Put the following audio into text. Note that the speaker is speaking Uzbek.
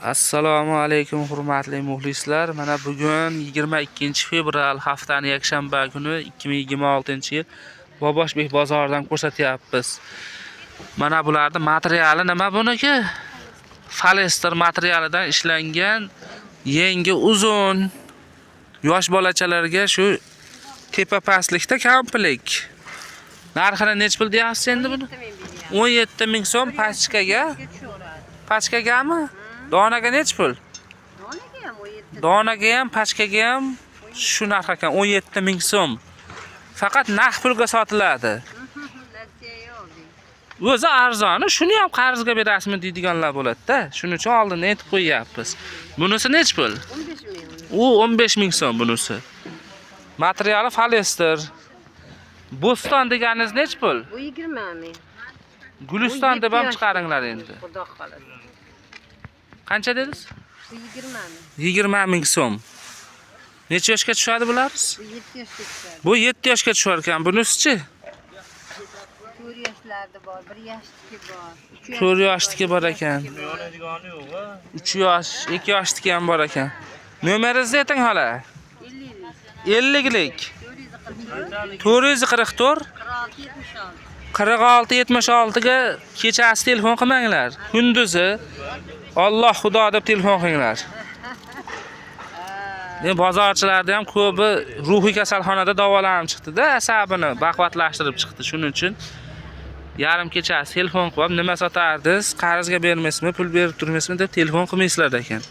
Assalomu alaykum hurmatli muxlislar. Mana bugun 22-fevral haftaning yakshanba kuni 2026-yil Boboshbek bozoridan ko'rsatyapmiz. Mana bularning materiali nima buniki? Falester materialidan ishlangan, yengi uzun, yosh bolachalarga shu tepa pastlikda komplet. Narxini nech pul deyapsiz endi buni? 17 ming so'm pachkaga. Pachkagami? Donaga nech pul? Donaga ham, pachkaga ham shu narx ekan, 17 ming so'm. Faqat naqd pulga sotiladi. O'zi arzoni, shuni ham qarzga berasizmi deydiganlar bo'ladi-da. Shuning uchun oldin aytib qo'yapmiz. Bunisi nech pul? 15 ming. U 15 ming so'm bunisi. Materiali falester. Bo'ston deganingiz nech pul? Bu 20 ming. Guliston deb ham chiqaringlar endi. Xudo xolasa. Qancha dedingiz? Bu 20 ming. 20 ming so'm. Necha yoshga tushadi bular? Bu 7 yoshga tushadi. Bu 7 yoshga tushar ekan. Bunisi-chi? 4 yoshlarda bor, 1 yoshniki bor. 4 yoshniki bor ekan. 3 yosh, 2 yoshniki ham bor ekan. Nomeringizni ayting hala. 50lik. 444 4676 ga kechasi telefon qilmanglar. Kunduzi Alloh xudo deb telefon qilinglar. Bozorchilarda ham ko'pi ruhiy kasalxonada davolanib chiqdi-da, asabini baqvatlashtirib chiqdi. Shuning uchun yarim kechasi telefon qilib, nima sotardingiz, qarzga bermaysizmi, pul berib turmaysizmi deb telefon qilmaysizlar ekan.